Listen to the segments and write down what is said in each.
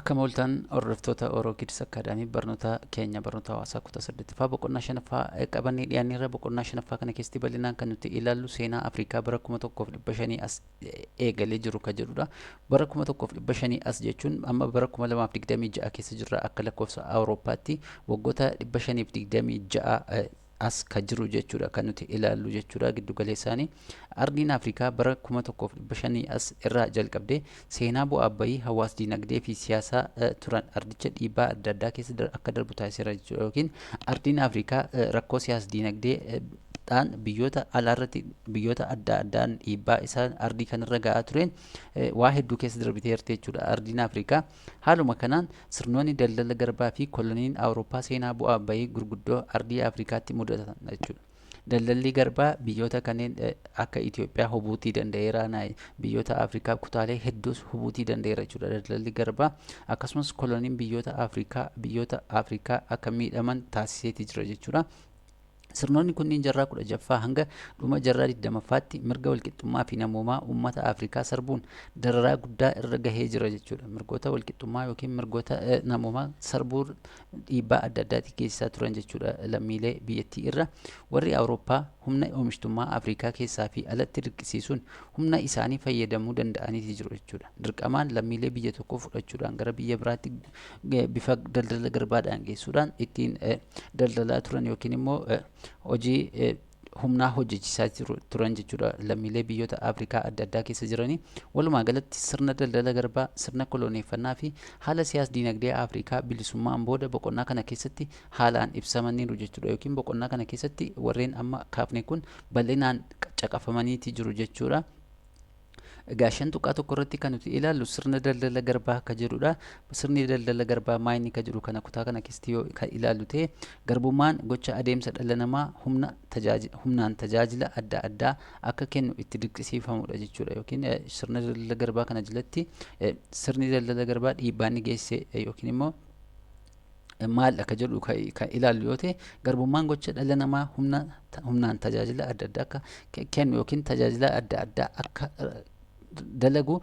Akka mooltaan hordoftoota Orookids Akaadaamii barnoota keenya barnoota hawaasaa kutaa 8ffaa boqonnaa 5ffaa qabannee dhiyaanneerra. Boqonnaa 5ffaa kana keessatti bal'inaan kan nuti ilaallu seenaa Afrikaa bara 1500 as eegalee jiru kan jedhudha. Bara 1500 as jechuun amma bara 2026 keessa jirra akka lakkoofsa Awurooppaatti waggoota 526 as kan jiru jechuudha kan nuti ilaallu jechuudha. Giddu galeessaanii ardiin Afrikaa bara 1500 as irraa jalqabdee seenaa bu'aa bayii hawaas dinagdee fi siyaasaa turan ardicha dhiibbaa adda addaa keessa akka darbu taasiseera jechuudha. Yookiin ardiin Afrikaa rakkoo siyaas dinagdee dhaan biyyoota alaarratti biyyoota adda addaan dhiibbaa isaan ardii kanarra ga'aa tureen waa hedduu keessa darbiteerti jechuudha. Ardiin Afrikaa haaluma kanaan sirnoonni daldala garbaa fi koloniin Awurooppaa seenaa bu'aa bayii gurguddoo ardii Afrikaatti mudatan jechuudha. Daldalli garbaa biyyoota kanneen akka Itoophiyaa hubuutii danda'eera. Biyyoota Afrikaa kutaalee hedduus hubuutii danda'eera jechuudha. Daldalli garbaa akkasumas koloniin biyyoota Afrikaa akka miidhaman taasiseeti jira jechuudha. Sirnoonni kunniin jaarraa 16ffaa hanga dhuma jaarraa 20ffaatti mirga walqixxummaa fi namummaa uummata Afrikaa sarbuun dararaa guddaa irra gahee jira jechuudha. Mirgoota walqixxummaa yookiin mirgoota namummaa sarbuu dhiibbaa adda addaatti geessisaa turan jechuudha lammiilee biyyattii irra. Warri Awurooppaa humna oomishtummaa Afrikaa keessaa fi alatti dirqisiisuun humna isaanii fayyadamuu danda'aniiti jiru jechuudha. Dirqamaan lammiilee biyya tokkoo fudhachuudhaan gara biyya biraatti bifa daldala garbaadhaan geessuudhaan ittiin daldalaa turan yookiin immoo hojii humnaa hojjechiisaa turan jechuudha lammiilee biyyoota Afrikaa adda addaa keessa jiranii. Walumaa galatti sirna daldala garbaa, sirna koloneeffannaa fi haala siyaas dinagdee Afrikaa bilisummaan booda boqonnaa kana keessatti haalaan ibsamaniiru jechuudha. Yookiin boqonnaa kana keessatti warreen amma kaafne kun bal'inaan caqafamaniiti jiru jechuudha. Egaa shan tuqaa tokko irratti kan nuti ilaallu sirna daldala garbaa akka jedhudha. Sirni daldala garbaa maayini ka jedhu kana kutaa kana keessatti yoo kan ilaallu ta'e garbummaan gocha adeemsa dhala namaa humnaan tajaajila adda addaa akka kennu itti dirqisiifamudha jechuudha. Yookiin sirna daldala garbaa kana jalatti sirni daldala garbaa dhiibbaa ni geesse yookiin immoo maal akka jedhu kan ilaallu yoo ta'e garbummaan gocha dhala namaa humnaan tajaajila adda addaa akka kennu yookiin tajaajila adda addaa akka dalagu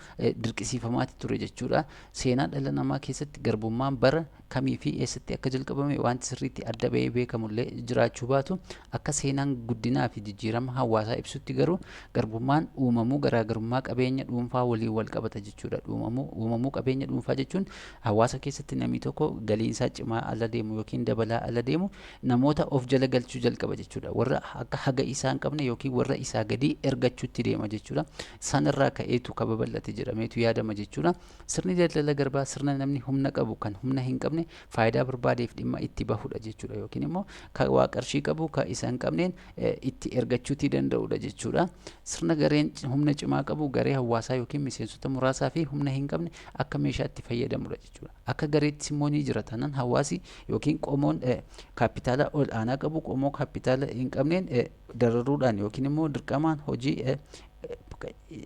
dirqisiifamaati ture jechuudha. Seenaa dhala namaa keessatti garbummaan bara kamii fi eessatti akka jalqabame wanti sirriitti adda bahee beekamullee jiraachuu baatu akka seenaan guddinaa fi jijjiirama hawaasaa ibsutti garuu garbummaan uumamuu garaagarummaa qabeenya dhuunfaa waliin wal qabata jechuudha. Uumamuu qabeenya dhuunfaa jechuun hawaasa keessatti namni tokko galiinsaa cimaa ala deemu yookiin dabalaa ala deemu namoota of jala galchuu jalqaba jechuudha. Warra akka haga isaa hin qabne yookiin warra isaa gadi ergachuutti deema jechuudha. Sanirraa ka'eetu kababal'ate jedhameetu yaadama jechuudha. Sirni daldala garbaa sirna namni humna qabu kan humna hin qabne faayidaa barbaadeef dhimma itti bahudha jechuudha. Yookiin immoo kan waa qarshii qabu kan isa hin qabneen itti ergachuutii danda'udha jechuudha. Sirna gareen humna cimaa qabu garee hawaasaa yookiin miseensota muraasaa fi humna hin qabne akka meeshaatti fayyadamudha jechuudha. Akka gareetti immoo ni jira tanan hawaasi yookiin qomoon kaapitaala ol aanaa qabu qomoo kaapitaala hin qabneen dararuudhaan yookiin immoo dirqamaan hojii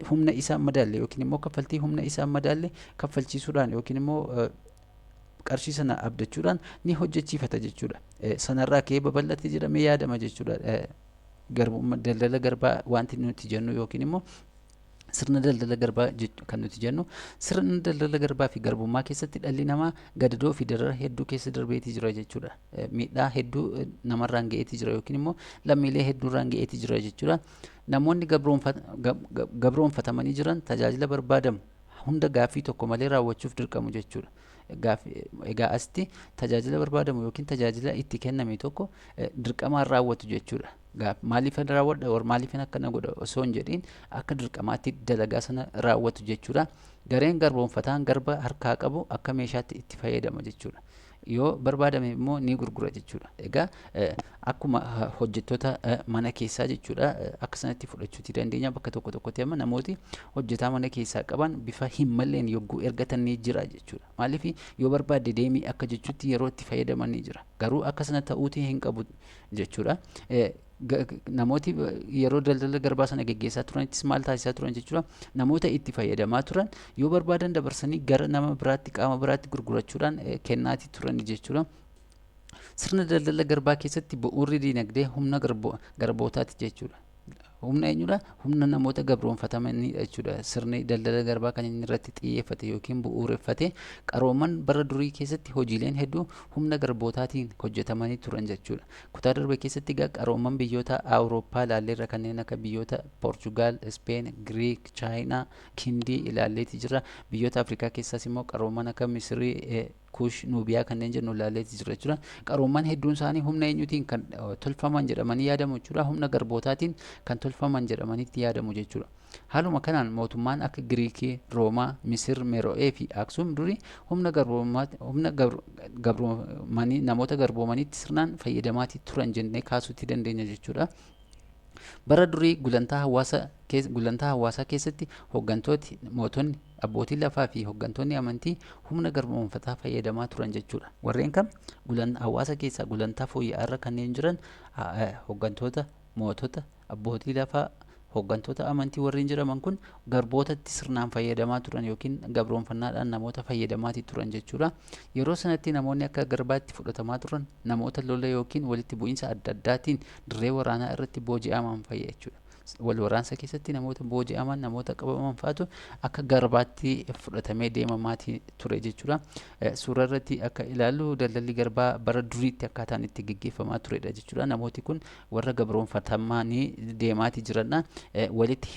humna isaa madaalle yookiin immoo kaffaltii humna isaa madaalle kaffalchiisuudhaan yookiin immoo qarshii sana abdachuudhaan ni hojjechiifata jechuudha. Sanarraa ka'ee babal'ate jedhamee yaadama jechuudha. Daldala garbaa wanti nuti jennu yookiin immoo sirna daldala garbaa kan nuti jennu sirna daldala garbaa fi garbummaa keessatti dhalli namaa gadadoo fi darara hedduu keessa darbeetii jira jechuudha. Miidhaa hedduu namarraan ga'eetii jira yookiin immoo lammiilee hedduurraan ga'eetii jira jechuudha. Namoonni gabroonfatamanii jiran tajaajila barbaadamu hunda gaaffii tokko malee raawwachuuf dirqamu jechuudha. Egaa asitti tajaajila barbaadamu yookiin tajaajila itti kenname tokko dirqamaan raawwatu jechuudha. Maaliifan raawwadha war maaliifan akkana godha osoo hin jedhiin akka dirqamaatti dalagaa sana raawwatu jechuudha. Gareen garboonfataan garba harkaa qabu akka meeshaatti itti fayyadama jechuudha. Yoo barbaadame immoo ni gurgura jechuudha. Egaa akkuma hojjettoota mana keessaa jechuudha akka sanatti fudhachuutii dandeenya. Bakka tokko tokkotti amma namooti hojjetaa mana keessaa qaban bifa hin malleen yogguu ergatan ni jira jechuudha. Maaliif yoo barbaadde deemii akka jechuutti yeroo itti fayyadaman ni jira. Garuu akka sana ta'uutii hin qabu jechuudha. Namooti yeroo daldala garbaa sana geggeessaa turanittis maal taasisaa turan jechuudha. Namoota itti fayyadamaa turan yoo barbaadan dabarsanii gara nama biraatti qaama biraatti gurgurachuudhaan kennaatii turan jechuudha. Sirna daldala garbaa keessatti bu'uurri dinagdee humna garbootaati jechuudha. humna eenyudha humna namoota gabroonfatamanidha jechuudha. Sirni daldala garbaa kan inni irratti xiyyeeffate yookiin bu'uureffate qarooman bara durii keessatti hojiileen hedduu humna garbootaatiin hojjetamanii turan jechuudha. Kutaa darbe keessatti egaa qarooman biyyoota Awurooppaa ilaalleerra kanneen akka biyyoota Poorchugaal, Speen, Giriik, Chaayinaa, Hindii ilaalleeti jira. Biyyoota Afrikaa keessaas immoo qarooman akka Misirii, Kuush, Nuubiyaa kanneen jennu ilaalleeti jira jechuudha. Qarooman hedduun isaanii humna eenyuutiin kan tolfaman jedhamanii yaadamu jechuudha. Humna garbootaatiin kan tolfaman jedhamanitti yaadamu jechuudha. Haaluma kanaan mootummaan akka Giriikii, Roomaa, Misir, Mero'ee fi Aksuum durii humna garboomanii namoota garboomanitti sirnaan fayyadamaatii turan jennee kaasuutti dandeenya jechuudha. Bara durii gulantaa hawaasaa keessatti hooggantooti mootonni abbootiin lafaa fi hooggantoonni amantii humna garboonfataa fayyadamaa turan jechuudha. Warreen kam hawaasa keessaa gulantaa fooyya'aarra kanneen jiran hooggantoota, mootota, abbootii lafaa, hooggantoota amantii warreen jedhaman kun garbootatti sirnaan fayyadamaa turan yookiin gabroonfannaadhaan namoota fayyadamaatii turan jechuudha. Yeroo sanatti namoonni akka garbaatti fudhatamaa turan namoota lola yookiin walitti bu'iinsa adda addaatiin dirree waraanaa irratti booji'aman fayya jechuudha. Wal waraansa keessatti namoota booji'aman namoota qabaman faatu akka garbaatti fudhatamee deemamaatii ture jechuudha. Suura irratti akka ilaallu daldalli garbaa bara duriitti akkaataan itti gaggeeffamaa turedha jechuudha. Namooti kun warra gabroonfatamanii deemaatii jiranna walitti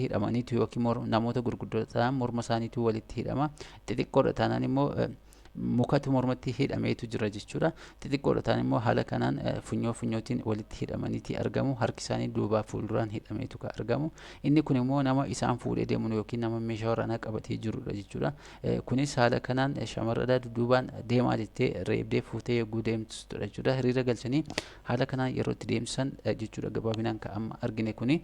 hidhamaniitu yookiin namoota gurguddootaan morma isaaniitu walitti hidhama. Xixiqqoodha taanaan immoo mukatu mormatti hidhameetu jira jechuudha. Xixiqqoodha ta'an immoo haala kanaan funyootiin walitti hidhamaniiti argamu. Harki isaanii duubaa fuulduraan hidhameetu kan argamu. Inni kun immoo nama isaan fuudhee deemu yookiin nama meeshaa waraanaa qabatee jirudha jechuudha. Kunis haala kanaan shamarradhaa dudduubaan deemaa jettee reebdee fuutee yogguu deemtudha jechuudha. Hiriira galchanii haala kanaan yeroo itti deemsisan jechuudha. Gabaabinaan kan amma argine kuni.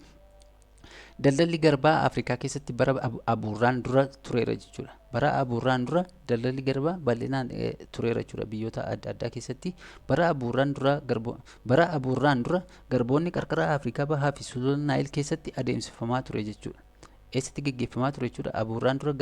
Daldalli garbaa Afrikaa keessatti bara abuurraan dura tureera jechuudha. Bara abuurraan dura daldalli garbaa bal'inaan tureera jechuudha biyyoota adda addaa keessatti. Bara abuurraan dura garboonni qarqara Afrikaa bahaa fi sulula Naayil keessatti adeemsifamaa ture jechuudha. Eessatti gaggeeffamaa ture jechuudha. Abuurraan dura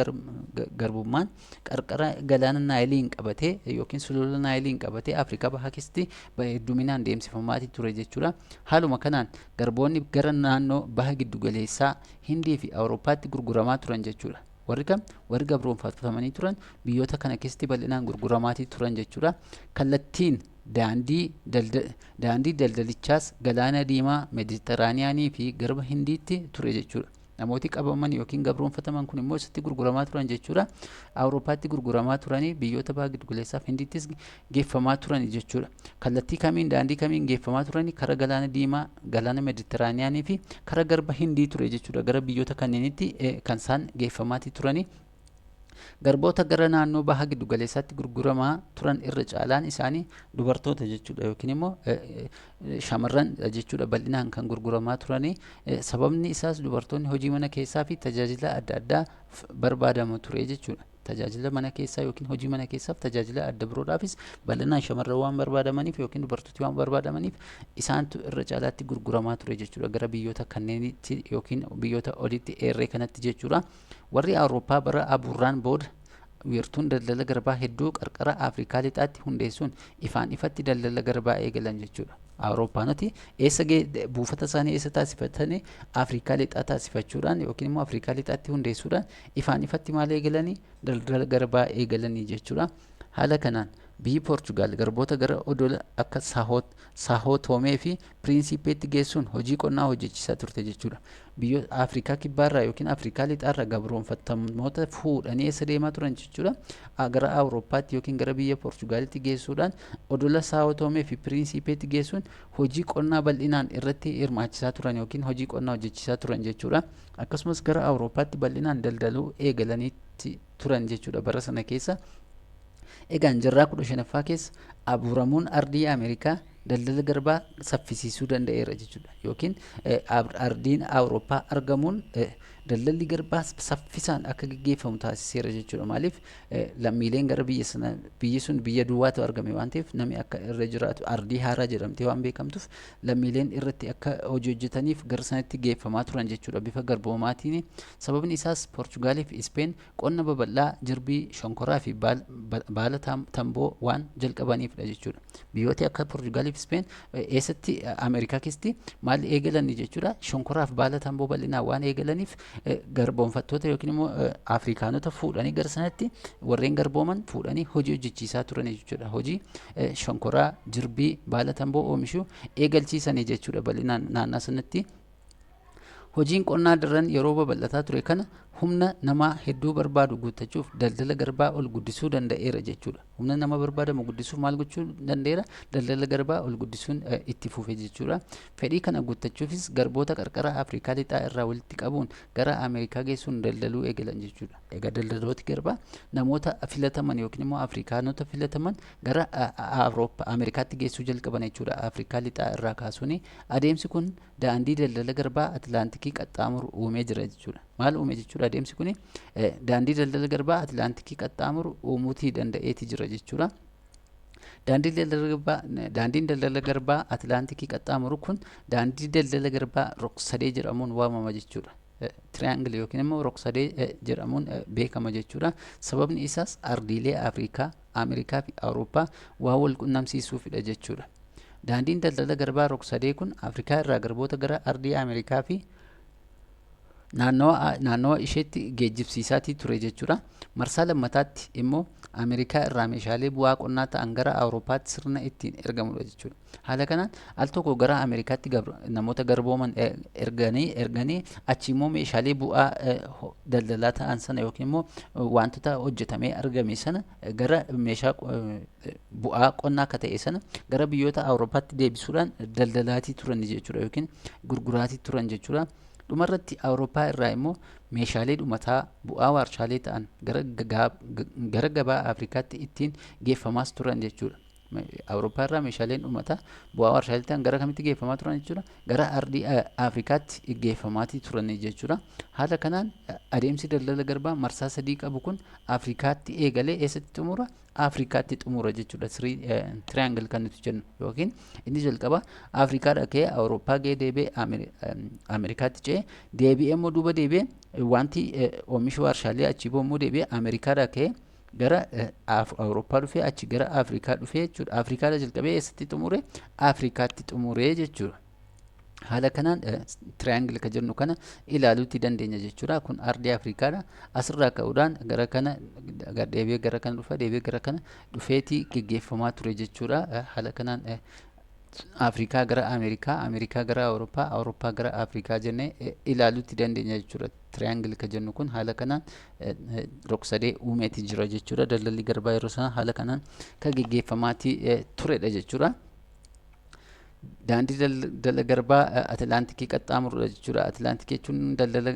garbummaan qarqara galaana Naayiliin qabatee yookiin sulula Naayiliin qabatee Afrikaa bahaa keessatti hedduminaan deemsifamaa ture jechuudha. Haaluma kanaan garboonni gara naannoo baha giddugaleessaa Hindii fi Awurooppaatti gurguramaa turan jechuudha. Warri gabroonfatamanii turan biyyoota kana keessatti bal'inaan gurguramaatii turan jechuudha. Kallattiin daandii daldalichaas galaana diimaa, Meeditiraaniyaanii fi garba Hindiitti ture jechuudha. Namooti qabaman yookiin gabroonfataman kun immoo isatti gurguramaa turan jechuudha. Awurooppaatti gurguramaa turanii biyyoota baha giddugaleessaaf Hindiittis geeffamaa turan jechuudha. Kallattii kamiin daandii kamiin geeffamaa turanii karaa galaana diimaa, galaana Meeditiraaniyaanii fi karaa garba Hindii ture jechuudha. Gara biyyoota kanneenitti kan isaan geeffamaatii turanii. Garboota gara naannoo baha giddugaleessaatti gurguramaa turan irra caalaan isaanii dubartoota jechuudha yookiin immoo shamarran jechuudha bal'inaan kan gurguramaa turanii. Sababni isaas dubartoonni hojii mana keessaa fi tajaajila adda addaa barbaadamu ture jechuudha. Tajaajila mana keessaa yookiin hojii mana keessaaf tajaajila adda biroodhaafis bal'inaan shamarran waan barbaadamaniif yookiin dubartooti waan barbaadamaniif isaantu irra caalaatti gurguramaa ture jechuudha gara biyyoota kanneenitti yookiin biyyoota olitti eerree kanatti jechuudha. Warri Awurooppaa bara abuurraan booda wiirtuun daldala garbaa hedduu qarqara Afrikaa lixaatti hundeessuun ifaan ifatti daldala garbaa eegalan jechuudha. Awurooppaanoti buufata isaanii eessa taasifatanii Afrikaa lixaa taasifachuudhaan yookiin immoo Afrikaa lixaatti hundeessuudhaan ifaan ifatti maal eegalanii daldala garbaa eegalanii jechuudha. Haala kanaan biyyi Poorchugaal garboota gara odola akka Saahoo Toomee fi Piriinsipeetti geessuun hojii qonnaa hojjechiisaa turte jechuudha. Biyyoota Afrikaa kibbaarraa yookiin Afrikaa lixaarraa gabroonfatamoota fuudhanii eessa deemaa turan jechuudha. Gara Awurooppaatti yookiin gara biyya Poorchugaalitti geessuudhaan odola Saahoo Toomee fi Piriinsipeetti geessuun hojii qonnaa bal'inaan irratti hirmaachisaa turan yookiin hojii qonnaa hojjechiisaa turan jechuudha. Akkasumas gara Awurooppaatti bal'inaan daldaluu eegalaniitti turan jechuudha bara sana keessa. Egaan jaarraa 15ffaa keessa abuuramuun ardii Ameerikaa daldala garbaa saffisiisuu danda'eera jechuudha. Yookiin ardiin Awurooppaa argamuun daldalli garbaa saffisaan akka gaggeeffamu taasiseera jechuudha. Maaliif lammiileen gara biyyi sun biyya duwwaatu argame waan ta'eef namni akka irra jiraatu ardii haaraa jedhamtee waan beekamtuuf lammiileen irratti akka hojii hojjetaniif gara sanatti geeffamaa turan jechuudha bifa garboomaatiin. Sababni isaas Poorchugaaliif Ispeen qonna babal'aa jirbii shonkoraa fi baala tamboo waan jalqabaniifidha jechuudha. Biyyooti akka Poorchugaaliif Ispeen eessatti Ameerikaa keessatti maal eegalanii jechuudha. Shonkoraaf baala tamboo bal'inaa waan eegalaniif garboonfattoota yookiin immoo Afrikaanota fuudhanii gara sanatti warreen garbooman fuudhanii hojii hojjechiisaa turan jechuudha. Hojii shonkoraa jirbii baala tamboo oomishuu eegalchiisanii jechuudha bal'inaan naannaa sanatti. Hojiin qonnaa daran yeroo babal'ataa ture kana humna namaa hedduu barbaadu guuttachuuf daldala garbaa ol guddisuu danda'eera jechuudha. Humna nama barbaadamu guddisuuf maal gochuu danda'eera? Daldala garbaa ol guddisuun itti fufe jechuudha. Fedhii kana guuttachuufis garboota qarqara Afrikaa lixaa irraa walitti qabuun gara Ameerikaa geessuun daldaluu eegalan jechuudha. Egaa daldalooti garbaa namoota filataman yookiin immoo Afrikaanota filataman gara Ameerikaatti geessuu jalqaban jechuudha. Afrikaa lixaa irraa kaasuun adeemsi kun daandii daldala garbaa Atlaantikii qaxxaamuru uumee jira jechuudha. Maal uume jechuudha adeemsi kun? Daandii daldala garbaa Atlaantikii qaxxaamuru uumuutii danda'eeti jira jechuudha. Daandiin daldala garbaa Atlaantikii qaxxaamuru kun daandii daldala garbaa rog-sadee jedhamuun waamama jechuudha. Triangle yookiin immoo rog-sadee jedhamuun beekama jechuudha. Sababni isaas ardiilee Afrikaa, Ameerikaa fi Awurooppaa waa wal qunnamsiisuufidha jechuudha. Daandiin daldala garbaa rog-sadee kun Afrikaa irraa garboota gara ardii Ameerikaa fi naannawa isheetti geejjibsiisaatii ture jechuudha. Marsaa lammataatti immoo Ameerikaa irraa meeshaalee bu'aa qonnaa ta'an gara Awurooppaatti sirna ittiin ergamudha jechuudha. Haala kanaan al tokko gara Ameerikaatti namoota garbooman erganii achi immoo meeshaalee bu'aa daldalaa ta'an sana yookiin immoo wantoota hojjetamee argame sana gara meeshaa bu'aa qonnaa akka ta'e sana gara biyyoota Awurooppaatti deebisuudhaan daldalaatii turan jechuudha yookiin gurguraatii turan jechuudha. Dhumarratti Awurooppaa irraa immoo meeshaalee dhumataa bu'aa waarshaalee ta'an gara gabaa Afrikaatti ittiin geeffamaas turan jechuudha. Awurooppaa irraa meeshaaleen dhumataa bu'aa waarshaalee ta'an gara kamitti geeffamaa turan jechuudha? Gara ardii Afrikaatti geeffamaatii turan jechuudha. Haala kanaan adeemsi daldala garbaa marsaa sadii qabu kun Afrikaatti eegalee eessatti xumura? Afrikaatti xumura jechuudha. Triangle kan nuti jennu yookiin inni jalqaba Afrikaadhaa ka'ee Awurooppaa ga'ee deebi'ee Ameerikaatti ce'ee deebi'ee immoo duuba deebi'ee wanti oomisha waarshaalee achii immoo deebi'ee Ameerikaadhaa ka'ee gara Awurooppaa dhufee achi gara Afrikaa dhufee jechuudha. Afrikaadhaa jalqabee eessatti xumure? Afrikaatti xumuree jechuudha. Haala kanaan triangle ka jennu kana ilaaluutti dandeenya jechuudha. Kun ardii Afrikaadha. Asirraa ka'uudhaan gara kana deebi'ee gara kana dhufa deebi'ee gara kana dhufeetii geggeeffamaa ture jechuudha. Haala kanaan Afrikaa gara Ameerikaa, Ameerikaa gara Awurooppaa, Awurooppaa gara Afrikaa jennee ilaaluutti dandeenya jechuudha. Triangle ka jennu kun haala kanaan rog-sadee uumeeti jira jechuudha. Daldalli garbaa yeroo sana haala kanaan ka geggeeffamaatii turedha jechuudha. Daandii daldala garbaa Atlaantikii qaxxaamurudha jechuudha. Atlaantikii jechuun daldala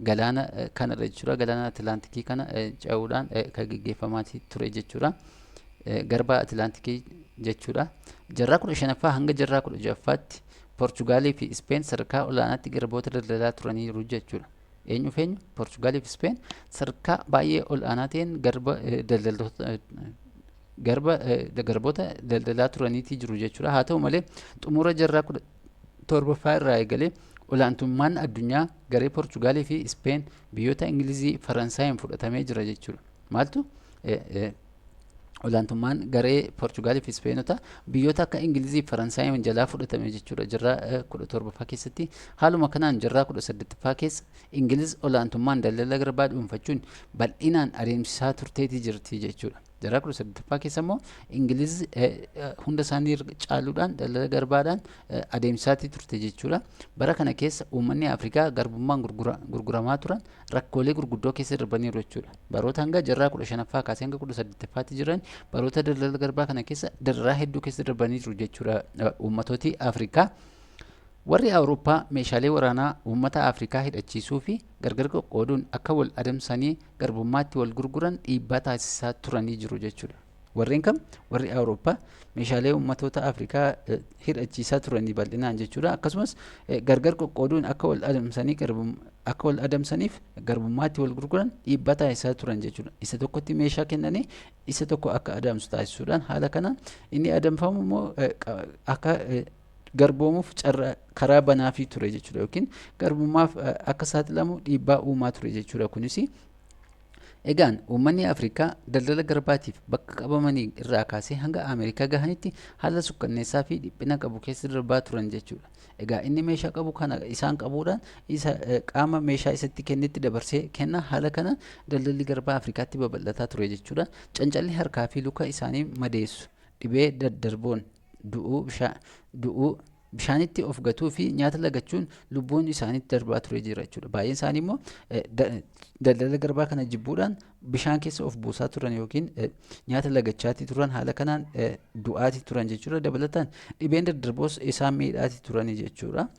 galaana kanadha jechuudha. Galaana Atlaantikii kana ce'uudhaan kan geggeeffamaatii ture jechuudha. Garbaa Atlaantikii jechuudha. Jaarraa 15ffaa hanga jaarraa 16ffaatti Poorchugaalii fi Ispeen sadarkaa olaanaatti garboota daldalaa turaniiru jechuudha. Eenyuuf eenyu? Poorchugaalii fi Ispeen sadarkaa baay'ee olaanaa ta'een garboota daldalaa turaniitii jiru jechuudha. Haa ta'u malee xumura jaarraa 17ffaa irraa eegalee olaantummaan addunyaa garee Poorchugaalii fi Ispeen biyyoota Ingilizii Faransaayeen fudhatamee jira jechuudha. Maaltu olaantummaan garee Poorchugaalii fi Ispeenota biyyoota akka Ingilizii fi Faransaayeen jalaa fudhatame jechuudha. Jaarraa 17ffaa keessatti haaluma kanaan jaarraa 18ffaa keessa Ingiliz olaantummaan daldala garbaa dhuunfachuun bal'inaan adeemsisaa turteetii jirti jechuudha. Jaarraa 18ffaa keessa immoo Ingiliz hunda isaanii caaluudhaan daldala garbaadhaan adeemsisaatii turte jechuudha. Bara kana keessa uummanni Afrikaa garbummaan gurguramaa turan rakkoolee gurguddoo keessa darbaniiru jechuudha. Baroota hanga jaarraa 15ffaa kaasee hanga 18ffaatti jiran baroota daldala garbaa kana keessa dararaa hedduu keessa darbaniiru jechuudha uummatooti Afrikaa. Warri Awurooppaa meeshaalee waraanaa uummata Afrikaa hidhachiisuu fi gargar qoqqooduun akka wal adamsanii garbummaatti wal gurguran dhiibbaa taasisaa turanii jiru jechuudha. warreen kam warri Awurooppaa meeshaalee ummatoota Afrikaa hidhachiisaa turanii bal'inaan jechuudha. Akkasumas gargar qoqqooduun akka wal adamsanii akka wal adamsaniif garbummaatti wal gurguran dhiibbaa taasisaa turan jechuudha. Isa tokkotti meeshaa kennanii isa tokko akka adamsu taasisuudhaan haala kanaan inni adamfamu immoo akka garboomuuf karaa banaafii ture jechuudha, yookiin garbummaaf akka saaxilamu dhiibbaa uumaa ture jechuudha. Kunis egaan uummanni Afrikaa daldala garbaatiif bakka qabamanii irraa kaasee hanga Ameerikaa gahanitti haala sukkanneessaa fi dhiphina qabu keessa darbaa turan jechuudha. Egaa inni meeshaa qabu kana isaan qabuudhaan isa qaama meeshaa isatti kennetti dabarsee kenna. Haala kana daldalli garbaa Afrikaatti babal'ataa ture jechuudha. Cancalli harkaa fi luka isaanii madeessu, dhibee daddarboon, du'uu bishaanitti of gatuu fi nyaata lagachuun lubbuun isaaniitti darbaa ture jira jechuudha. Baay'een isaanii immoo daldala garbaa kana jibbuudhaan bishaan keessa of buusaa turan yookiin nyaata lagachaati turan. Haala kanaan du'aati turan jechuudha. Dabalataan dhibeen daddarboos isaan miidhaati turani jechuudha.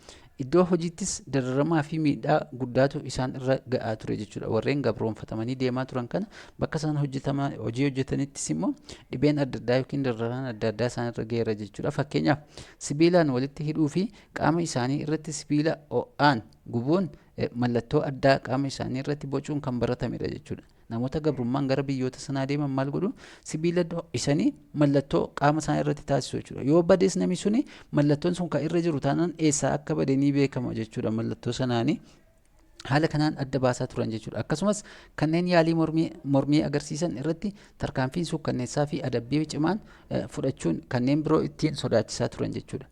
Iddoo hojiittis dararamaa fi miidhaa guddaatu isaan irra ga'aa ture jechuudha. Warreen gabroonfatamanii deemaa turan kana bakka isaan hojii hojjetanittis immoo dhibeen adda addaa yookiin dararaan adda addaa isaan irra ga'eera jechuudha. Fakkeenyaaf sibiilaan walitti hidhuu fi qaama isaanii irratti sibiila ho'aan gubuun mallattoo addaa qaama isaanii irratti bocuun kan baratamedha jechuudha. Namoota gabrummaan gara biyyoota sanaa deeman maal godhu? Sibiila isanii mallattoo qaama isaanii irratti taasisu jechuudha. Yoo badees namni suni mallattoon sun kan irra jiru taanaan eessaa akka bade ni beekama jechuudha. Mallattoo sanaanii haala kanaan adda baasaa turan jechuudha. Akkasumas kanneen yaalii mormii agarsiisan irratti tarkaanfii suukkanneessaa fi adabbii cimaan fudhachuun kanneen biroo ittiin sodaachisaa turan jechuudha.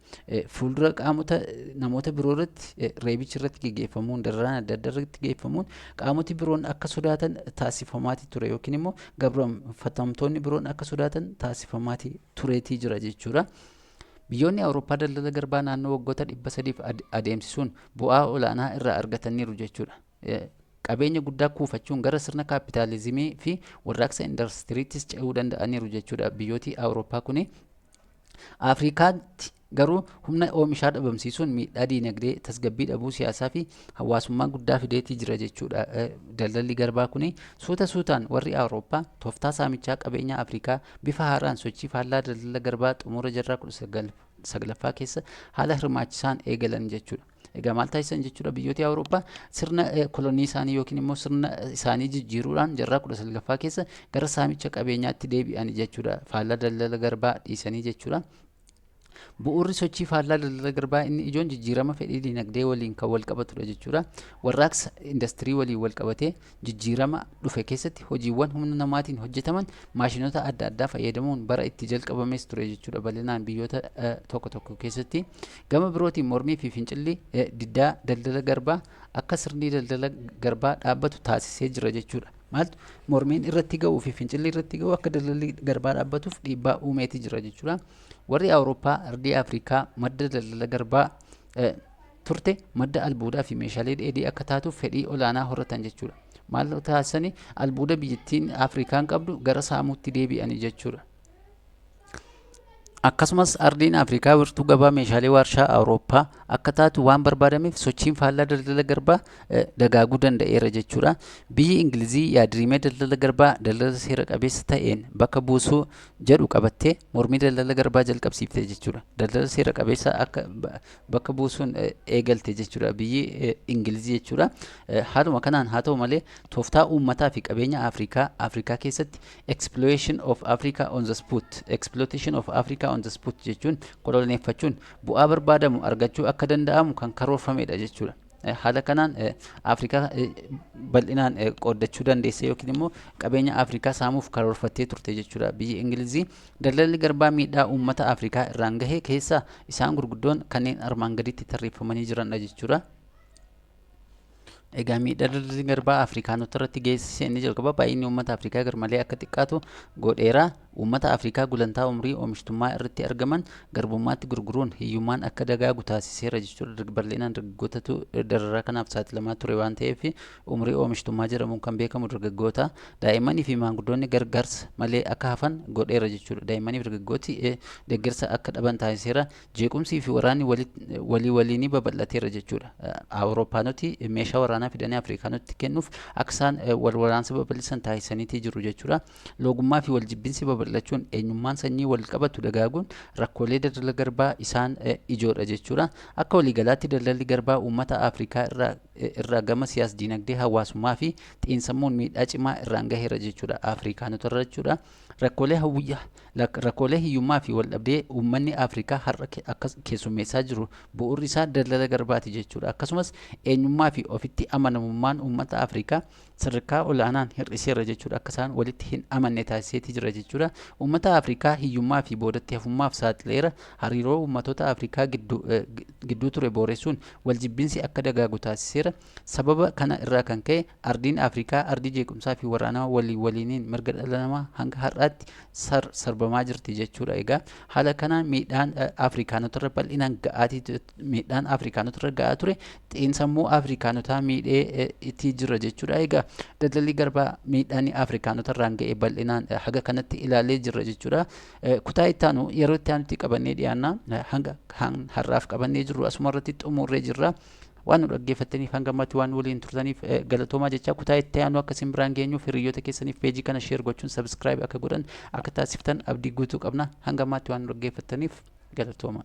Fuuldura qaamota namoota biroo irratti reebichi irratti gaggeeffamuun, dararaan adda addaa irratti gaggeeffamuun qaamoti biroon akka sodaatan taasifamaati ture, yookiin immoo gabroonfatamtoonni biroon akka sodaatan taasifamaati tureetii jira jechuudha. Biyyoonni Awurooppaa daldala garbaa naannoo waggoota 300 adeemsisuun bu'aa olaanaa irraa argataniiru jechuudha. Qabeenya guddaa kuufachuun gara sirna kaapitaalizimii fi warraaqsa indastiriittis ce'uu danda'aniiru jechuudha. Biyyooti Awurooppaa kuni Afrikaatti garuu humna oomishaa dhabamsiisuun miidhaa diinagdee, tasgabbii dhabuu siyaasaa fi hawaasummaa guddaa fideetii jira jechuudha. Daldalli garbaa kuni suutaan warri Awurooppaa tooftaa saamichaa qabeenya Afrikaa bifa haaraan sochii faallaa daldala garbaa xumura jaarraa 19ffaa keessa haala hirmaachisaan eegalan jechuudha. Egaa maal taasisan jechuudha? Biyyooti Awurooppaa sirna kolonii isaanii yookiin immoo sirna isaanii jijjiiruudhaan jaarraa 19ffaa keessa gara saamicha qabeenyaatti deebi'an jechuudha. Faallaa daldala garbaa dhiisanii jechuudha. Bu'uurri sochii faallaa daldala garbaa inni ijoon jijjiirama fedhii dinagdee waliin kan wal qabatudha jechuudha. Warraaqsa industirii waliin wal qabatee jijjiirama dhufe keessatti hojiiwwan humna namaatiin hojjetaman maashinoota adda addaa fayyadamuun bara itti jalqabames ture jechuudha. Bal'inaan biyyoota tokko keessatti gama birootiin mormii fi fincilli diddaa daldala garbaa akka sirni daldala garbaa dhaabbatu taasisee jira jechuudha. Maaltu mormiin irratti ga'uu fi fincilli irratti ga'u akka daldalli garbaa dhaabbatuuf dhiibbaa uumeeti jira jechuudha. Warri Awurooppaa ardii Afrikaa madda daldala garbaa turte madda albuudaa fi meeshaalee dheedhii akka taatuuf fedhii olaanaa horatan jechuudha. Maal taasisanii albuuda biyyattiin Afrikaan qabdu gara saamuutti deebi'anii jechuudha. Akkasumas ardiin Afrikaa wirtuu gabaa meeshaalee warshaa Awurooppaa akka taatu waan barbaadameef sochiin faallaa daldala garbaa dagaaguu danda'eera jechuudha. Biyyi Ingilizii yaadrimee daldala garbaa daldala seera qabeessa ta'een bakka buusuu jedhu qabattee mormii daldala garbaa jalqabsiifte jechuudha. Daldala seera qabeessa akka bakka buusuun eegalte jechuudha biyyi Ingilizii jechuudha. Haaluma kanaan haa ta'u malee tooftaa uummataa fi qabeenya Afrikaa keessatti exploitation of Africa on the spot jechuun koloneeffachuun bu'aa barbaadamu argachuu akka danda'amu kan karoorfamedha jechuudha. Haala kanaan Afrikaa bal'inaan qooddachuu dandeesse yookiin immoo qabeenya Afrikaa saamuuf karoorfattee turte jechuudha. Biyyi Ingilizii daldalli garbaa miidhaa uummata Afrikaa irraan gahe keessaa isaan gurguddoon kanneen armaan gaditti tarreeffamanii jiranidha jechuudha. Egaa miidhaa daldalli garbaa Afrikaanota irratti geessise inni jalqaba baay'inni uummata Afrikaa garmalee akka xiqqaatu godheera. Uummata Afrikaa gulantaa umrii oomishtummaa irratti argaman garbummaatti gurguruun hiyyummaan akka dagaagu taasiseera jechuudha. Bal'inaan dargaggootatu dararaa kanaaf saaxilamaa ture waan ta'eef umrii oomishtummaa jedhamuun kan beekamu dargaggoota, daa'immanii fi maanguddoonni gargaarsa malee akka hafan godheera jechuudha. Daa'immanii fi dargaggooti deeggarsa akka dhaban taasiseera. Jeequmsii fi waraanni waliinii babal'ateera jechuudha. Awurooppaanoti meeshaa waraanaa fidanii Afrikaanoti kennuuf akka isaan wal waraansa babal'isan taasisaniitii jiru jechuudha. Loogummaa fi waljibbinsi babal'achuun eenyummaan sanyii wal qabatu dagaaguun rakkoolee daldala garbaa isaan ijoodha jechuudha. Akka waliigalaatti daldalli garbaa uummata Afrikaa irraa gama siyaas dinagdee hawaasummaa fi xiinsammuun miidhaa cimaa irraan gaheera jechuudha Afrikaanota irra jechuudha. Rakkoolee hiyyummaa fi waldhabdee uummanni Afrikaa har'a keessummeessaa jiru bu'uurri isaa daldala garbaati jechuudha. Akkasumas eenyummaa fi ofitti amanamummaan uummata Afrikaa sadarkaa olaanaan hir'iseera jechuudha. Akka isaan walitti hin amanne taasiseeti jira jechuudha. Uummata Afrikaa hiyyummaa fi boodatti hafummaaf saaxileera. Hariiroo uummattoota Afrikaa gidduu ture booressuun waljibbiinsi akka dagaagu taasiseera. Sababa kana irraa kan ka'e ardiin Afrikaa ardii jeequmsaa fi waraanaa waliiniin mirga dhala namaa hanga har'aatti sarbamaa jirti jechuudha. Egaa haala kanaan miidhaan Afrikaanota irra bal'inaan ga'aa ture xiinsammuu Afrikaanotaa miidhee itti jira jechuudha. Egaa daldalli garbaa miidhaan Afrikaanota irraan ga'e bal'inaan haga kanatti ilaalee jirra jechuudha. Kutaa itti aanu yeroo itti aanutti qabannee dhiyaanna. Hanga har'aaf qabannee jirru asuma irratti xumurree jirra. Waan nu dhaggeeffattaniif hanga ammatti waan waliin turtaniif galatoomaa jechaa kutaa itti aanu akkasiin biraan geenyuuf hiriyoota keessaniif peejii kana sheer gochuun subscribe akka godhan akka taasiftan abdii guutuu qabna. Hanga ammatti waan nu dhaggeeffattaniif galatooma.